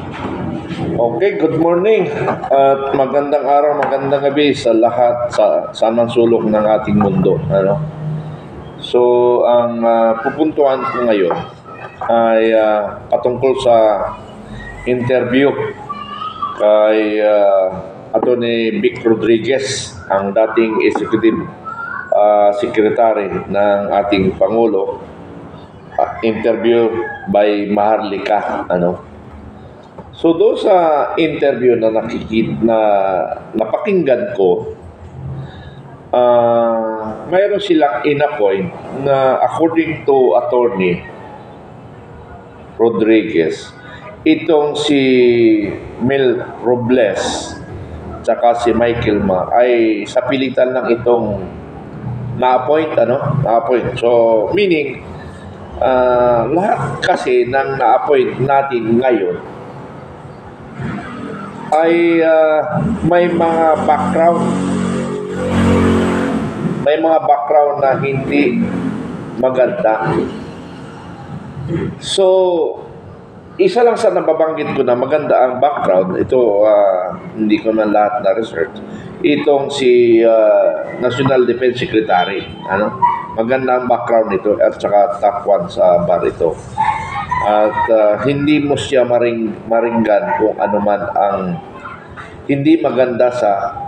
Okay, good morning at magandang araw, magandang gabi sa lahat sa anong sulok ng ating mundo. Ano? So, ang pupuntuhan ko ngayon ay patungkol sa interview kay Atty. Vic Rodriguez, ang dating Executive Secretary ng ating Pangulo. Interview by Maharlika. Ano? So doon sa interview na napakinggan ko, mayroon silang in-appoint na according to Attorney Rodriguez, itong si Mel Robles tsaka si Michael Ma ay sa pilitan lang itong na-appoint. So meaning lahat kasi ng na-appoint natin ngayon ay may mga background na hindi maganda. So isa lang sa nababanggit ko na maganda ang background, ito hindi ko man lahat na research, itong si National Defense Secretary. Maganda ang background nito at saka top 1 sa bar ito. At hindi mo siya maringgan kung ano man ang hindi maganda sa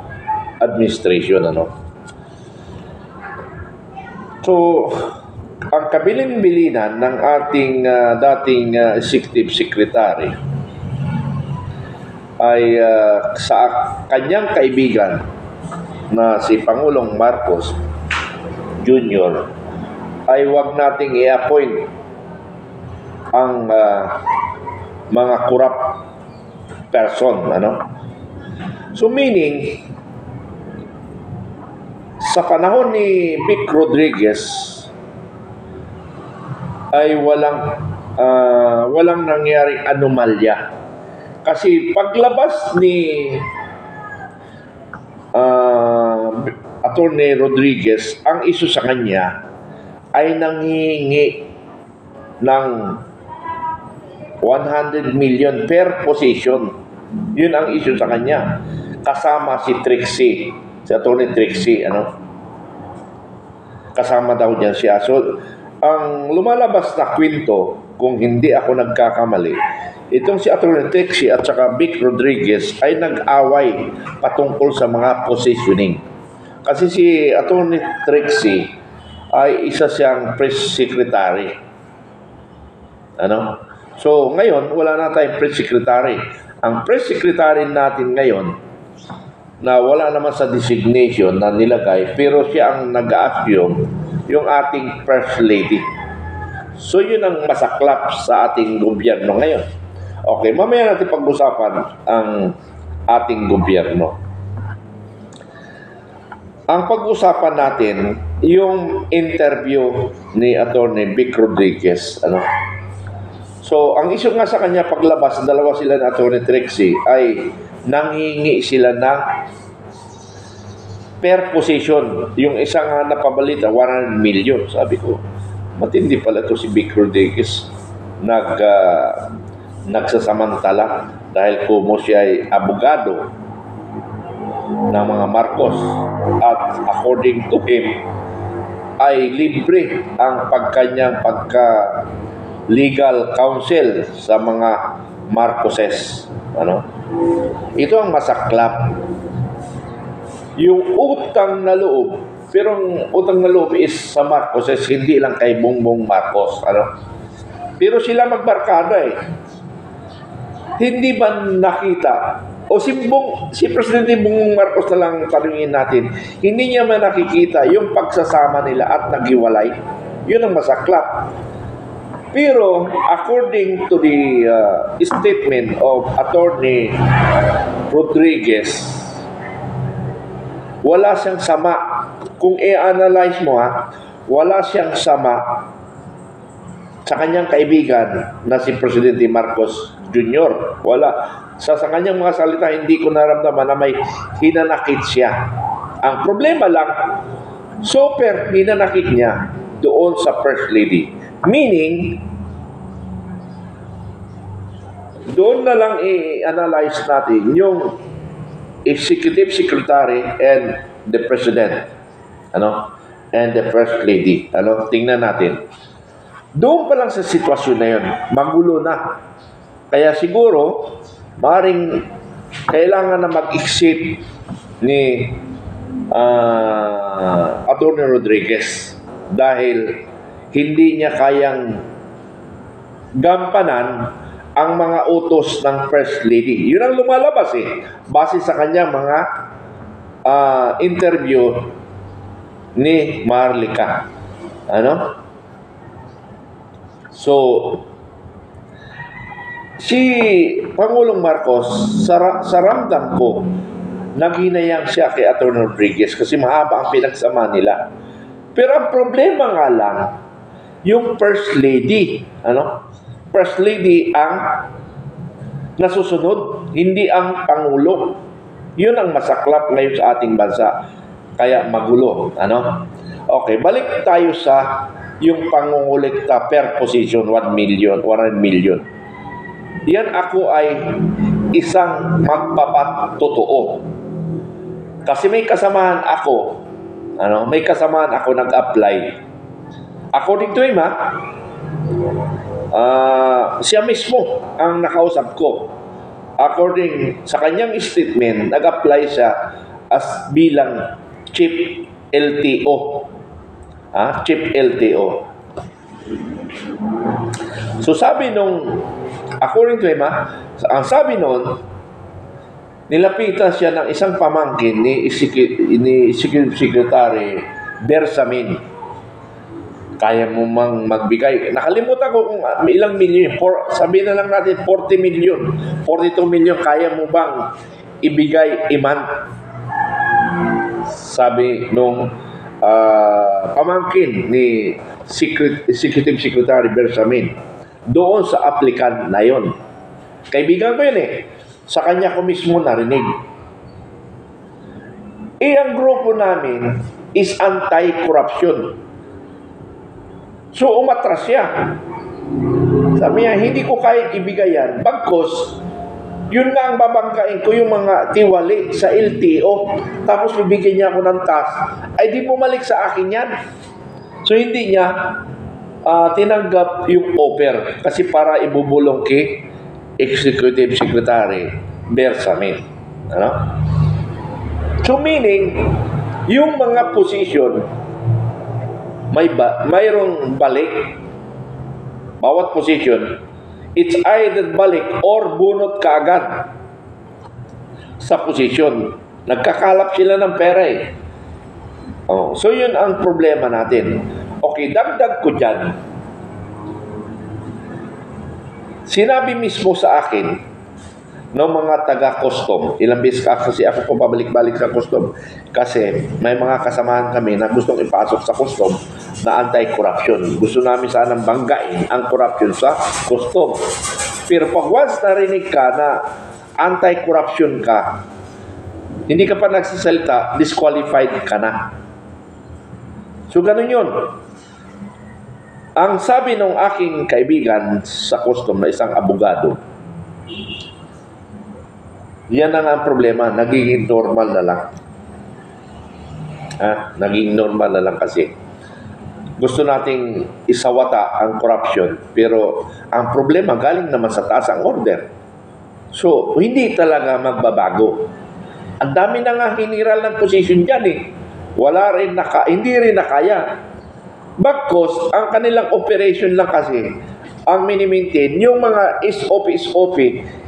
administration. So, ang kabilin-bilinan ng ating dating executive secretary ay sa kanyang kaibigan na si Pangulong Marcos Jr. ay wag nating i-appoint ang mga corrupt person. So meaning, sa panahon ni Vic Rodriguez ay walang nangyaring anomalya. Kasi paglabas ni Attorney Rodriguez, ang issue sa kanya ay nanghihingi ng 100 million per position. Yun ang issue sa kanya. Kasama si Trixie, si Atty. Trixie, kasama daw niya siya. So, ang lumalabas na kwento, kung hindi ako nagkakamali, itong si Atty. Trixie at saka Vic Rodriguez ay nag-away patungkol sa mga positioning. Kasi si Atty. Trixie ay isa siyang press secretary. So, ngayon, wala na tayong press secretary. Ang press secretary natin ngayon, na wala naman sa designation na nilagay, pero siya ang nag-a-assume, yung ating first lady. So, yun ang masaklap sa ating gobyerno ngayon. Okay, mamaya natin pag-usapan ang ating gobyerno. Ang pag-usapan natin, yung interview ni Atty. Vic Rodriguez. So, ang issue nga sa kanya paglabas, dalawa sila ng Atty. Trixie, ay nanghingi sila ng per position. Yung isang napabalita, 100 million. Sabi ko, matindi pala ito si Vic Rodriguez. Nagsasamantala dahil kumo siya ay abogado ng mga Marcos. At according to him, ay libre ang pagka legal counsel sa mga Marcoses. Ito ang masaklap. Yung utang na loob, pero ang utang na loob is sa Marcoses, hindi lang kay Bongbong Marcos. Pero sila magbarkada Hindi ba nakita? O si Presidente Bongbong Marcos na lang tanungin natin, hindi niya man nakikita yung pagsasama nila at naghiwalay? Yun ang masaklap. Pero according to the statement of Attorney Rodriguez, wala siyang sama. Kung i-analyze mo wala siyang sama sa kanyang kaibigan na si Presidente Marcos Jr. Wala. Sa kanyang mga salita, hindi ko naramdaman na may hinanakit siya. Ang problema lang, super hinanakit niya doon sa First Lady. Meaning, doon na lang i-analyze natin yung Executive Secretary and the President, and the First Lady. Tingnan natin. Doon pa lang sa sitwasyon na yun, magulo na. Kaya siguro, maaaring kailangan na mag-exit ni Atty. Rodriguez dahil hindi niya kayang gampanan ang mga utos ng First Lady. Yun ang lumalabas base sa kanyang mga interview ni Marlica. So, si Pangulong Marcos, sa ramdam ko, naghinayang siya kay Atty. Rodriguez kasi mahaba ang pinagsama nila. Pero ang problema nga lang, yung First Lady, First Lady ang nasusunod, hindi ang Pangulo. Yun ang masaklap ngayon sa ating bansa. Kaya magulo. Okay, balik tayo sa yung pangungulekta per position, 1 million. Yan ako ay isang magpapatotoo. Kasi may kasamahan ako, nag-apply. According to him, siya mismo ang nakausap ko. According sa kanyang statement, nag-apply siya as bilang Chief LTO. Chief LTO. So sabi according to him, ang sabi nun, nilapitan siya ng isang pamangkin ni Executive Secretary Bersamin. Kaya mo mang magbigay. Nakalimutan ko kung ilang milyon. Sabihin na lang natin 40 million. 42 million. Kaya mo bang ibigay iman? Sabi nung pamangkin ni Executive Secretary Bersamin doon sa applicant na yon. Kaibigan ko yun Sa kanya ko mismo narinig. Ang grupo namin is anti-corruption. So, umatras siya. Sabi niya, hindi ko kaya ibigay yan. Bagkos, yun nga ang babangkain ko yung mga tiwali sa LTO. Tapos bibigyan niya ako ng task. Ay, di bumalik sa akin yan. So, hindi niya tinanggap yung offer. Kasi para ibubulong kay Executive Secretary Bersamin. So, meaning, yung mga position, mayroong balik. Bawat position, it's either balik or bunot kaagad sa position. Nagkakalap sila ng pera So yun ang problema natin. Okay, dagdag ko dyan. Sinabi mismo sa akin ng mga taga-custom, ilang beses kasi ako pabalik-balik sa custom kasi may mga kasamahan kami na gustong ipasok sa custom na anti-corruption. Gusto namin sanang banggain ang corruption sa custom. Pero pag once narinig ka na anti-corruption ka, hindi ka pa nagsasalita, disqualified ka na. So ganun yun. Ang sabi ng aking kaibigan sa custom na isang abogado, yan ang problema, nagiging normal na lang. Naging normal na lang kasi. Gusto nating isawata ang corruption, pero ang problema galing naman sa taas ang order. So, hindi talaga magbabago. Ang dami na nga hiniral ng position dyan hindi rin nakaya. Bagkos, ang kanilang operation lang kasi, ang mini-maintain, yung mga SOP,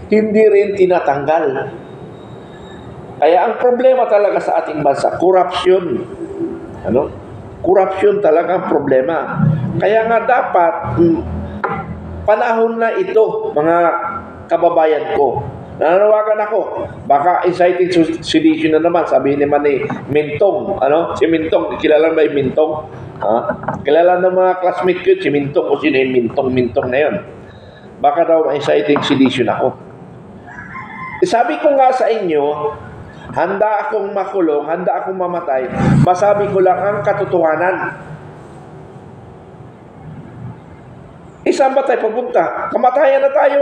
hindi rin tinatanggal. Kaya ang problema talaga sa ating bansa, corruption. Corruption talaga ang problema. Kaya nga dapat, panahon na ito, mga kababayan ko, nananawagan ako, baka inciting sedition na naman, sabihin naman ni Mintong, si Mintong, kilala ba yung Mintong? Kilala ng mga classmate ko, si Mintong, o sino yung Mintong na yun. Baka daw inciting sedition ako. Sabi ko nga sa inyo, handa akong makulong, handa akong mamatay, masabi ko lang ang katotohanan. Saan ba tayo papunta? Kamatayan na tayo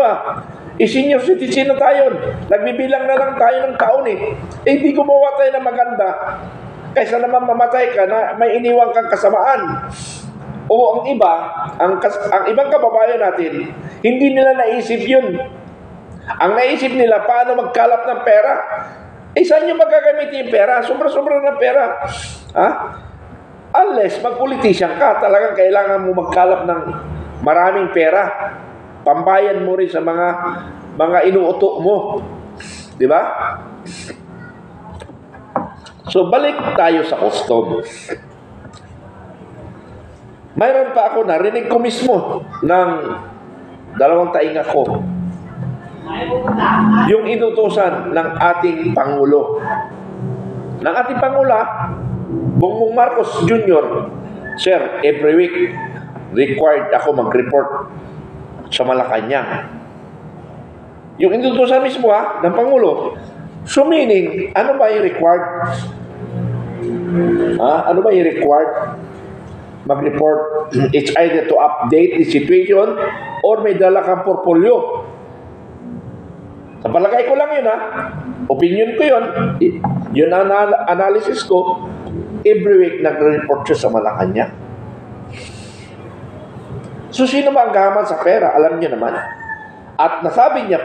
Senior citizen na tayo. Nagbibilang na lang tayo ng taon eh. Di gumawa tayo na maganda. Kaysa naman mamatay ka na may iniwang kang kasamaan. O ang iba, ang ibang kababayan natin, hindi nila naisip yun. Ang naisip nila, paano magkalap ng pera? Saan nyo magagamitin yung pera? Sobra-sobra ng pera. Unless magpolitisyan ka, talagang kailangan mo magkalap ng maraming pera. Pambayan mo rin sa mga inuuto mo. Di ba? So, balik tayo sa custom. Mayroon pa ako, narinig ko mismo ng dalawang tainga ko. Yung inutusan ng ating Pangulo. Ng ating Pangulo, Bongbong Marcos Jr., Sir, every week, required ako mag-report sa Malacanang. Yung inutusan mismo ng Pangulo. So meaning, ano ba yung required? Ano ba yung required? Mag-report. It's either to update the situation or may dala kang portfolio. Sa palagay ko lang yun Opinion ko yun. Yun ang analysis ko. Every week nagre-report siya sa Malacanang. So sino ba ang gaman sa pera? Alam niyo naman. At nasabi niya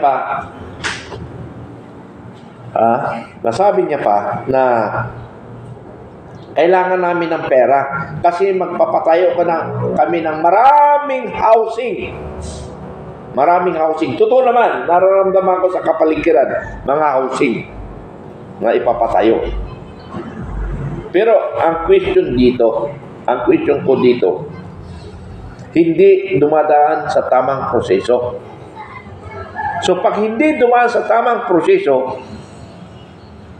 pa na kailangan namin ng pera kasi magpapatayo kami ng maraming housing. Maraming housing. Totoo naman, nararamdaman ko sa kapaligiran, mga housing na ipapatayo. Pero ang question ko dito, hindi dumadaan sa tamang proseso. So pag hindi dumaan sa tamang proseso,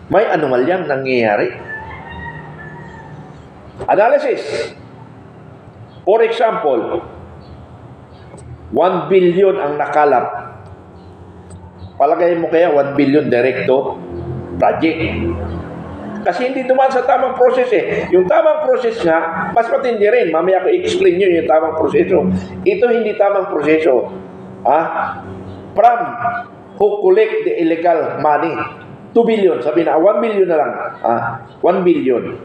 may anomalyang nangyayari. Analysis. For example, 1 billion ang nakalap. Palagay mo kaya 1 billion direkto project. Kasi hindi dumaan sa tamang proses eh. Yung tamang proses nga, mas matindi rin. Mamaya ko i-explain nyo yung tamang proseso. Ito hindi tamang proseso. From who collect the illegal money. 2 billion. Sabi na, 1 billion na lang. 1 billion.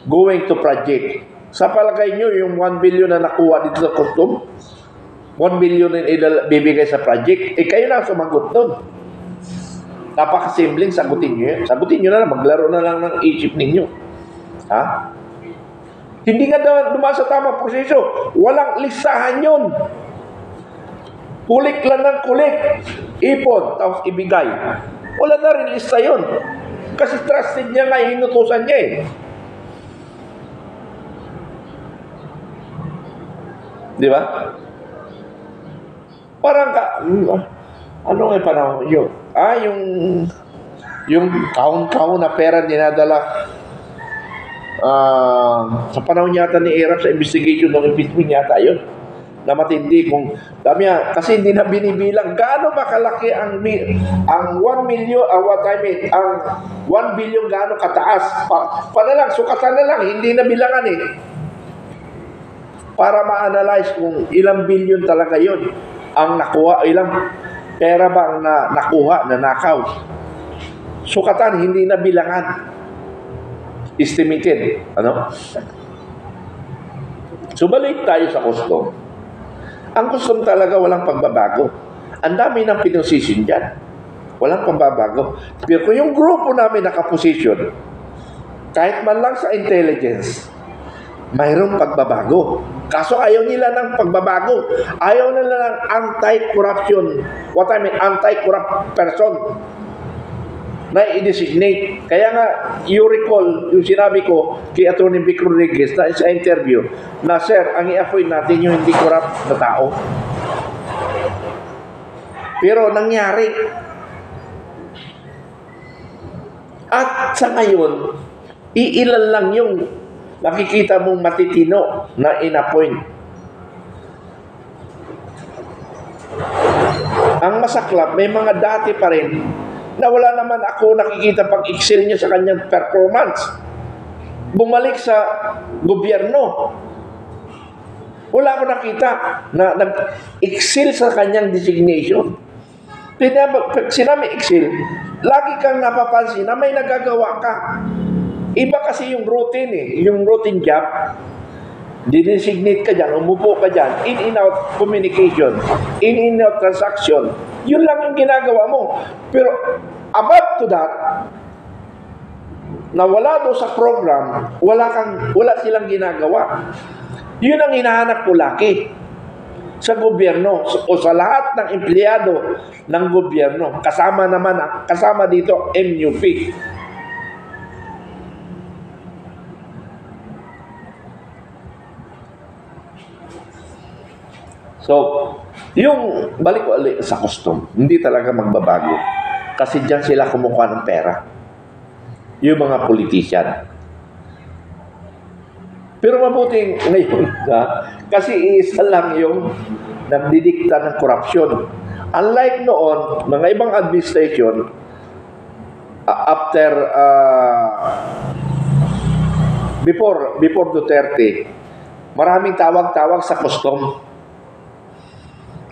Going to project. Sa palagay nyo, yung 1 billion na nakuha dito sa custom, 1 billion na bibigay sa project, kayo na sumagot doon. Napakasimpleng, sagutin nyo yan. Sagutin nyo na lang, maglaro na lang ng isip ninyo. Hindi nga dumaan sa tamang proseso. Walang listahan yun. Kulik lang ng kulik. Ipon, tapos ibigay. Wala na rin lista yun. Kasi trusted niya nga, hinutusan niya eh. Di ba? Parang ano nga panahon yun? Yung kaon-kaon na pera dinadala sa panahon yata ni Erap sa investigation ng impeachment yata yun. Na matindi kung dami kasi hindi na binibilang gaano ba kalaki ang 1 million ang 1 billion gaano kataas pa na lang, sukatan na lang, hindi na bilangan eh. Para ma-analyze kung ilang billion talaga yun ang nakuha, ilang pera ba ang nakuha, na nakaw. Sukatan, hindi na bilangan. Estimated. So, balik tayo sa custom. Ang custom talaga walang pagbabago. Ang dami ng pinosisyon dyan. Walang pagbabago. Pero kung yung grupo namin nakaposisyon, kahit man lang sa intelligence, mayroong pagbabago. Kaso ayaw nila ng pagbabago. Ayaw nila ng anti-corruption. What I mean, anti-corrupt person na i-designate. Kaya nga, you recall, yung sinabi ko kay Atty. Vic Rodriguez na sa interview, na sir, ang i-appoint natin yung hindi corrupt na tao. Pero nangyari. At sa ngayon, iilan lang yung nakikita mong matitino na in-appoint. Ang masaklap, may mga dati pa rin na wala naman ako nakikita pag-excel niya sa kanyang performance. Bumalik sa gobyerno. Wala ako nakita na nag-excel sa kanyang designation. Pag sinabi Excel, lagi kang napapansin na may nagagawa ka. Iba kasi yung routine yung routine job. Designate ka dyan, umupo ka dyan, in-out communication, in-out transaction. Yun lang yung ginagawa mo. Pero above to that, na wala doon sa program, wala silang ginagawa. Yun ang hinahanap ko laki sa gobyerno o sa lahat ng empleyado ng gobyerno. Kasama dito MUP. So, yung balik ko ulit sa custom, hindi talaga magbabago. Kasi diyan sila kumukuha ng pera. Yung mga politician. Pero mabuting ngayon, kasi isa lang yung nagdidikta ng korupsyon. Unlike noon, mga ibang administration, before Duterte, maraming tawag-tawag sa custom.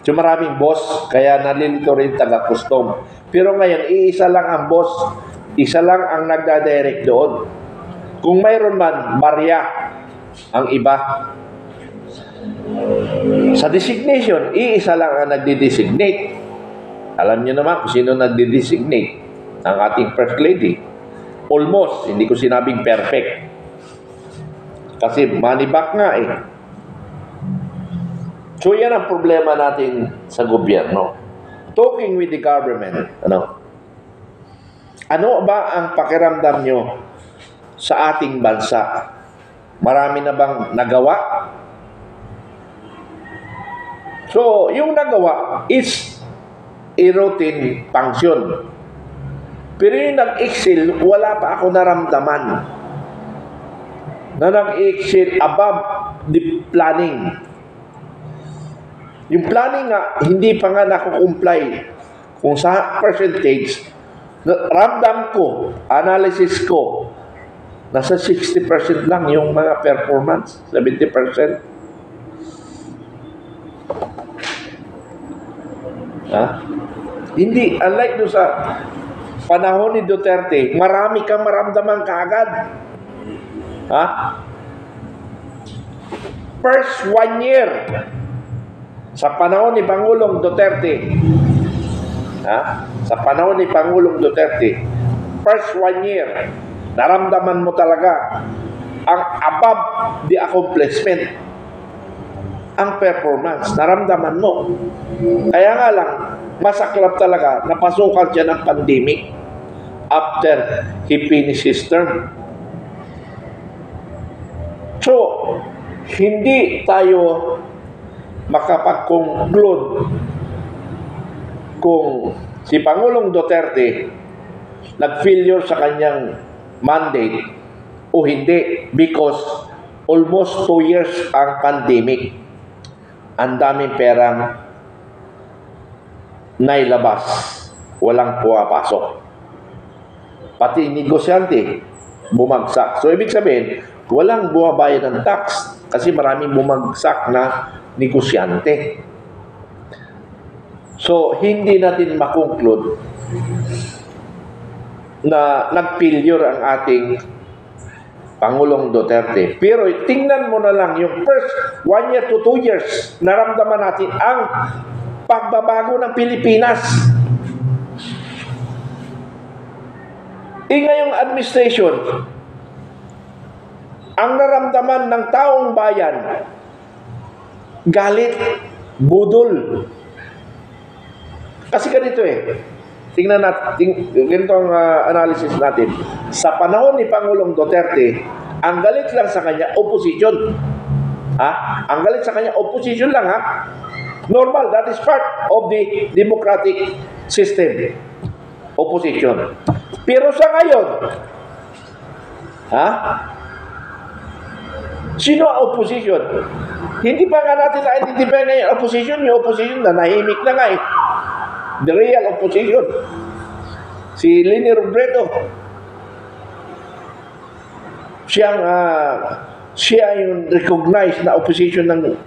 So maraming boss, kaya nalilito rin taga-custom. Pero ngayon, iisa lang ang boss, isa lang ang nagdadirect doon. Kung mayroon man, barya ang iba. Sa designation, iisa lang ang nagdi-designate. Alam niyo naman kung sino nagdi-designate. Ang ating First Lady. Almost, hindi ko sinabing perfect. Kasi money back nga So yan ang problema natin sa gobyerno. Talking with the government, ano ba ang pakiramdam nyo sa ating bansa? Marami na bang nagawa? So, yung nagawa is a routine function. Pero yung nag-excel, wala pa ako naramdaman na nag-excel above the planning. Yung planning nga, hindi pa nga nakukumply. Kung sa percentage, ramdam ko, analysis ko, nasa 60% lang yung mga performance, 70%. Hindi, unlike doon sa panahon ni Duterte, marami kang maramdaman kaagad. First 1 year, sa panahon ni Pangulong Duterte, sa panahon ni Pangulong Duterte, first 1 year, naramdaman mo talaga ang above the accomplishment, ang performance, naramdaman mo. Kaya nga lang, masaklap talaga, napasukan siya ng pandemic after he finished his term. So, hindi tayo makapag-conclude kung si Pangulong Duterte nag-failure sa kanyang mandate o hindi because almost 2 years ang pandemic. Ang daming perang nailabas, walang pumapasok. Pati negosyante bumagsak. So ibig sabihin, walang bumabayad ng tax kasi maraming bumagsak na negosyante. So, hindi natin makonclude na nag-failure ang ating Pangulong Duterte. Pero tingnan mo na lang yung first 1 year to 2 years, naramdaman natin ang pagbabago ng Pilipinas. Ngayong administration, ang naramdaman ng taong bayan, galit, budol. Kasi ganito tingnan natin, ganito ang analysis natin. Sa panahon ni Pangulong Duterte, ang galit lang sa kanya, opposition. Ang galit sa kanya, opposition lang Normal, that is part of the democratic system. Opposition. Pero sa ngayon, sino ang opposition? Hindi pa nga natin na-identify ngayon opposition. Yung opposition na nahimik na nga The real opposition. Si Leni Robredo. Siya yung recognized na opposition ng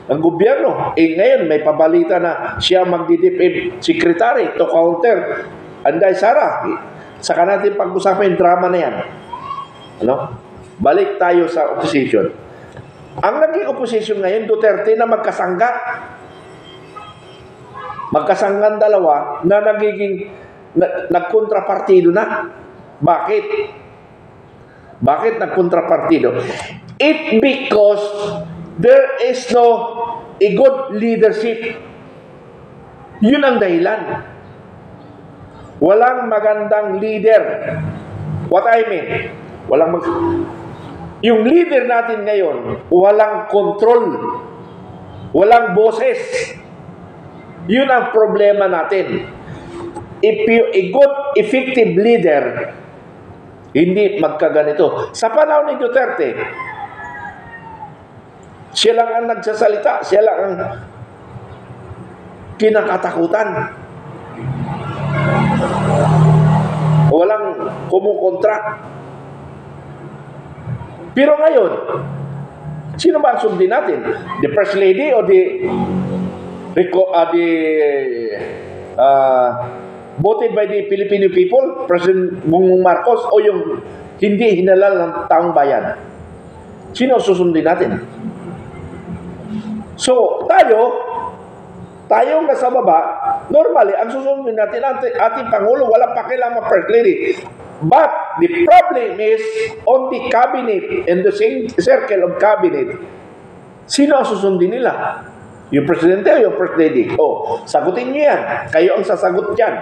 ng gobyerno. Ngayon, may pabalita na siya magdi-DepEd secretary to counter Anday Sara. Saka natin pag-usapan yung drama na yan. Ano? Balik tayo sa opposition. Ang naging opposition ngayon, Duterte na magkasangga. Magkasanggan dalawa na nagiging nagkontrapartido na. Bakit? Bakit nagkontrapartido? It because there is no a good leadership. Yun ang dahilan. Walang magandang leader. What I mean? Yung leader natin ngayon, walang control. Walang boses. Yun ang problema natin. If you a good, effective leader, hindi magkaganito. Sa panahon ni Duterte, siya lang ang nagsasalita, siya lang ang kinakatakutan. Walang kumukontra. Pero ngayon, sino ba ang sundin natin? The First Lady o voted by the Filipino people, President Bongbong Marcos, o yung hindi hinalal ng taong bayan? Sino susundin natin? So, tayo nasa baba, normally, ang susundin natin ating Pangulo, walang pakialam First Lady. But the problem is on the cabinet, in the same circle of cabinet, sino ang susundin nila? Yung presidente o yung first lady? Sagutin niyo yan. Kayo ang sasagot dyan.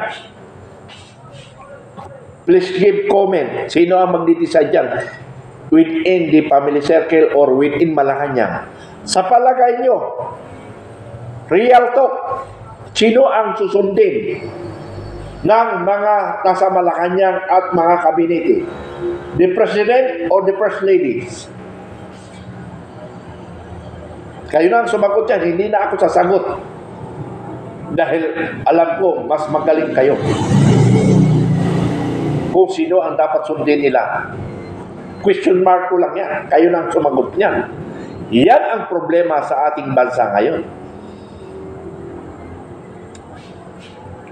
Please give comment. Sino ang magdi-decide dyan? Within the family circle or within Malacanang? Sa palagay nyo, real talk, sino ang susundin ng mga nasa Malacanang at mga kabinete? The President or the First Lady? Kayo na ang sumagot yan, hindi na ako sasagot. Dahil alam ko, mas magaling kayo. Kung sino ang dapat sundin nila. Question mark ko lang yan. Kayo na ang sumagot niyan. Yan ang problema sa ating bansa ngayon.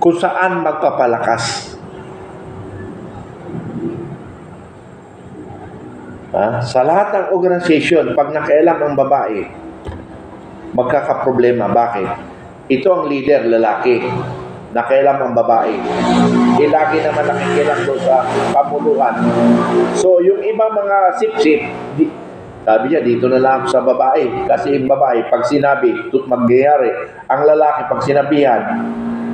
Kung saan magpapalakas. Sa lahat ng organisasyon, pag nakailam ang babae, magkakaproblema. Bakit? Ito ang leader, lalaki. Nakailam ang babae. Lagi naman nakikilang doon sa pamuluhan. So, yung ibang mga sip-sip, sabi niya, dito na lang sa babae. Kasi yung babae, pag sinabi, magyayari. Ang lalaki, pag sinabihan,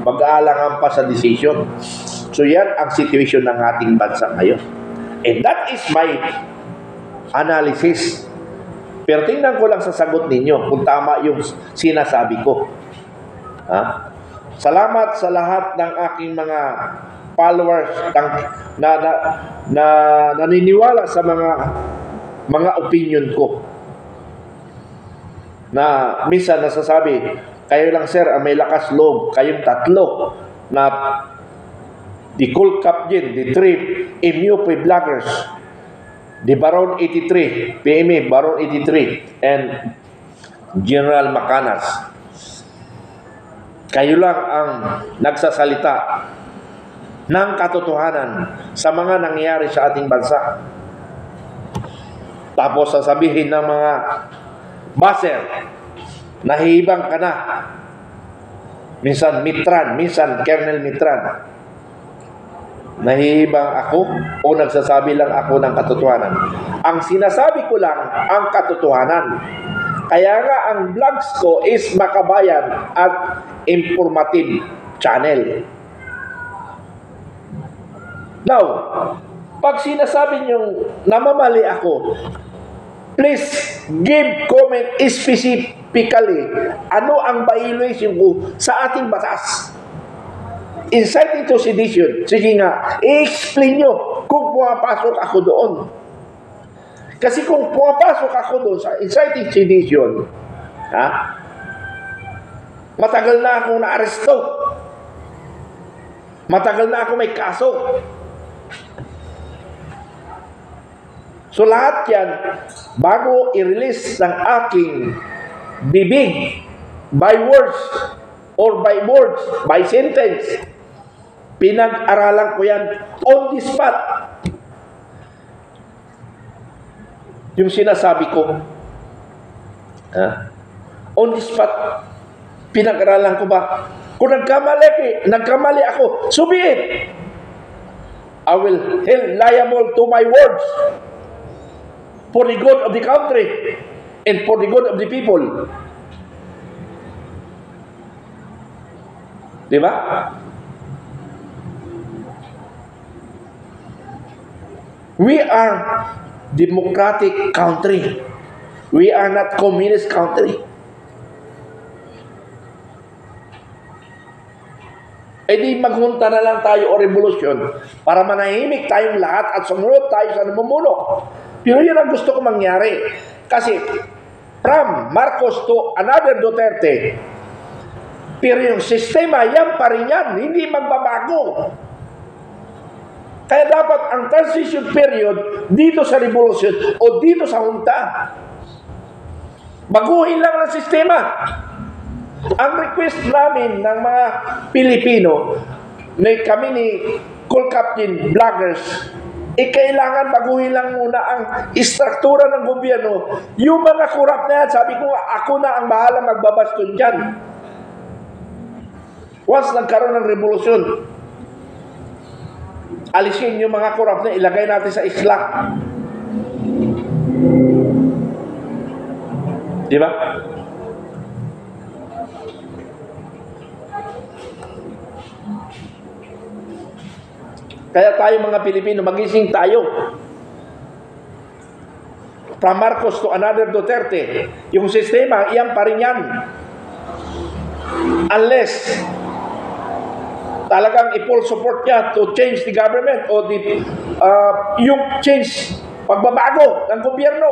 mag-aalangan pa sa decision. So, yan ang situation ng ating bansa ngayon. And that is my analysis. Pero tingnan ko lang sa sagot ninyo kung tama yung sinasabi ko. Salamat sa lahat ng aking mga followers na naniniwala sa mga opinion ko. Na minsan nasasabi, kayo lang sir, may lakas loob, kayong tatlo na the Cool Captain, the Trip, MUP Vloggers, the Baron 83, PMA Baron 83, and General Macanas. Kayo lang ang nagsasalita ng katotohanan sa mga nangyayari sa ating bansa. Tapos sasabihin ng mga baser, nahihibang ka na. Minsan Mitran, minsan Colonel Mitran. Nahihibang ako o nagsasabi lang ako ng katotohanan? Ang sinasabi ko lang ang katotohanan. Kaya nga ang vlogs ko is makabayan at informative channel. Now, pag sinasabi niyong namamali ako, please give comment specifically ano ang violation ko sa ating batas. Inciting to sedition. Sige nga, i-explain nyo kung pumapasok ako doon. Kasi kung pumapasok ako doon sa inciting sedition, matagal na akong na-aresto. Matagal na ako may kaso. So lahat yan, bago i-release ng aking bibig, by words, or by words, by sentence. Pinag-aralan ko yan on the spot. Yung sinasabi ko, on the spot, pinag-aralan ko ba? Kung nagkamali ako, so be it. I will held liable to my words for the good of the country and for the good of the people. Di ba? We are democratic country. We are not communist country. E di maghunta na lang tayo o revolusyon para manahimik tayong lahat at sumunod tayo sa namumuno. Pero yun ang gusto ko mangyari. Kasi from Marcos to another Duterte, pero yung sistema, yan pa rin yan. Hindi magbabago. Kaya dapat ang transition period dito sa revolusyon o dito sa junta, baguhin lang ang sistema. Ang request namin ng mga Pilipino, kami ni Cool Captain Vloggers, kailangan baguhin lang muna ang istruktura ng gobyerno. Yung mga korap na yan, sabi ko, ako na ang bahala magbabaston dyan. Once nagkaroon ng revolusyon, alisin yung mga korap na ilagay natin sa islak. Di ba? Kaya tayo mga Pilipino, magising tayo. From Marcos to another Duterte, yung sistema, iyan pa rin yan. Unless talagang i-full support niya to change the government o yung change, pagbabago ng gobyerno.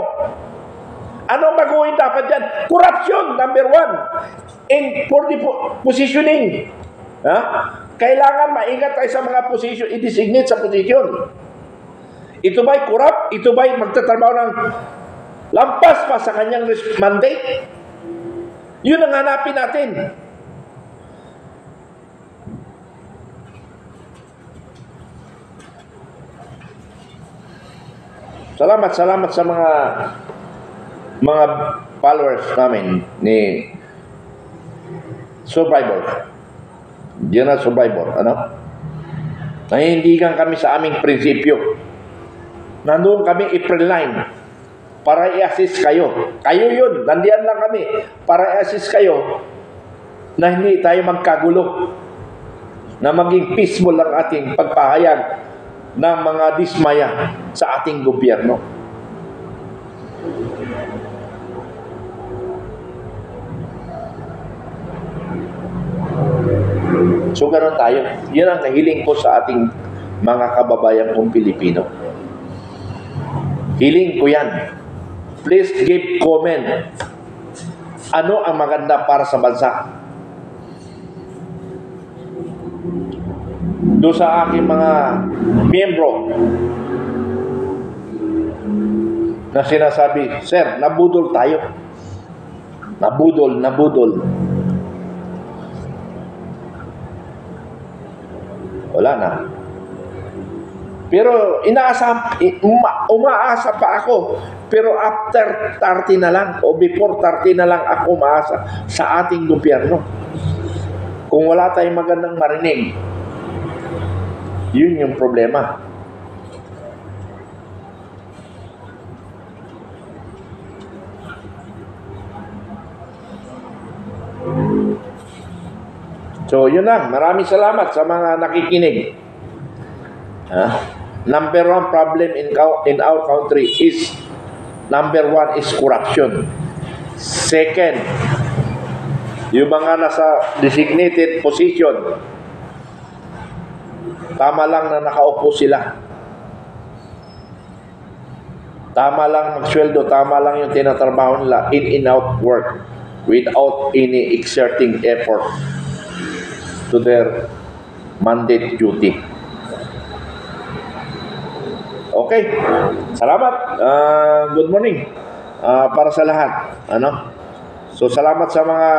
Ano baguhin dapat yan? Corruption, number one. And for the positioning. Kailangan maingat tayo sa mga position, i-designate sa position. Ito ba'y corrupt? Ito ba'y magtatrabaho ng lampas pa sa kanyang mandate? Yun ang hanapin natin. Salamat sa mga followers namin ni Survivor. Diyan na Survivor, Nahihindigan kami sa aming prinsipyo. Nandoon kami April 9 para i-assist kayo. Kayo yun, nandiyan lang kami para i-assist kayo na hindi tayo magkagulo, na maging peaceful ang ating pagpahayag ng mga dismaya sa ating gobyerno. So, ganoon tayo. Yan ang nahiling ko sa ating mga kababayan kong Pilipino. Hiling ko yan. Please give comment. Ano ang maganda para sa bansa? Doon sa aking mga miyembro na sinasabi, Sir, nabudol tayo. Nabudol. Wala na. Pero umaasa pa ako. Pero after 30 na lang o before 30 na lang ako umaasa sa ating gobyerno. Kung wala tayong magandang marinig, yun yung problema. So, yun lang. Maraming salamat sa mga nakikinig. Number one problem in our country is, number one is corruption. Second, yung mga nasa designated position, tama lang na nakaupo sila. Tama lang magsweldo, tama lang yung tinatrabaho nila, in out work, without any exerting effort to their mandate duty. Okay. Salamat. Good morning. Para sa lahat. So salamat sa mga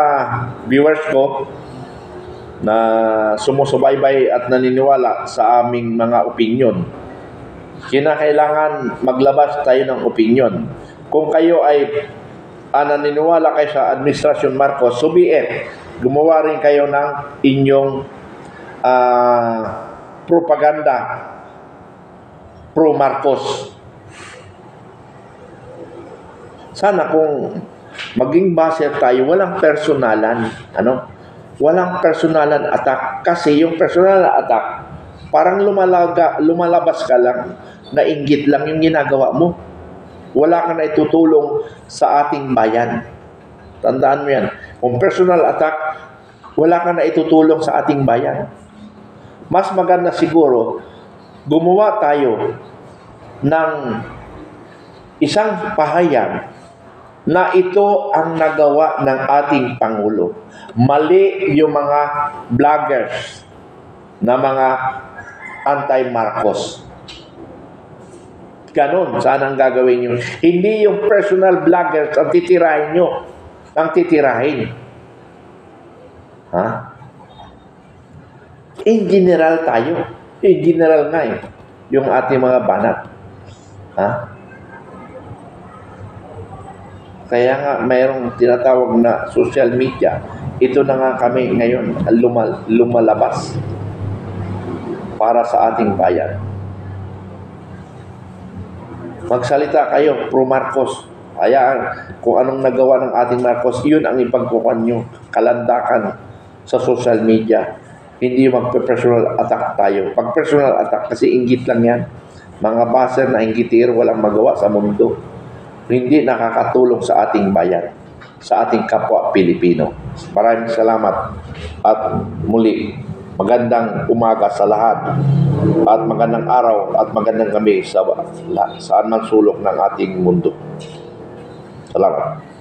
viewers ko na sumusubaybay at naniniwala sa aming mga opinion. Kinakailangan maglabas tayo ng opinion. Kung kayo ay naniniwala kayo sa Administrasyon Marcos, so be it. Gumawa rin kayo ng inyong propaganda pro-Marcos. Sana kung maging baser tayo, walang personalan, walang personalan attack. Kasi yung personal attack, parang lumalabas ka lang, nainggit lang yung ginagawa mo. Wala ka na itutulong sa ating bayan. Tandaan mo yan. Kung personal attack, wala ka na itutulong sa ating bayan. Mas maganda siguro, gumawa tayo ng isang pahayag na ito ang nagawa ng ating Pangulo. Mali yung mga vloggers na mga anti-Marcos. Ganon, sana ang gagawin nyo. Hindi yung personal vloggers ang titirahin nyo. Ang titirahin. In general tayo. In general nga yung ating mga banat. Kaya nga mayroong tinatawag na social media. Ito na nga kami ngayon lumalabas para sa ating bayan. Magsalita kayo pro Marcos. Kaya kung anong nagawa ng ating Marcos, yun ang ipagkukuhan nyo, kalandakan sa social media. Hindi magpe-personal attack tayo. Pag personal attack, kasi inggit lang yan. Mga baser na inggitiro, walang magawa sa mundo. Hindi nakakatulong sa ating bayan, sa ating kapwa Pilipino. Maraming salamat at muli, magandang umaga sa lahat at magandang araw at magandang gabi sa saan man sulok ng ating mundo. Salamat.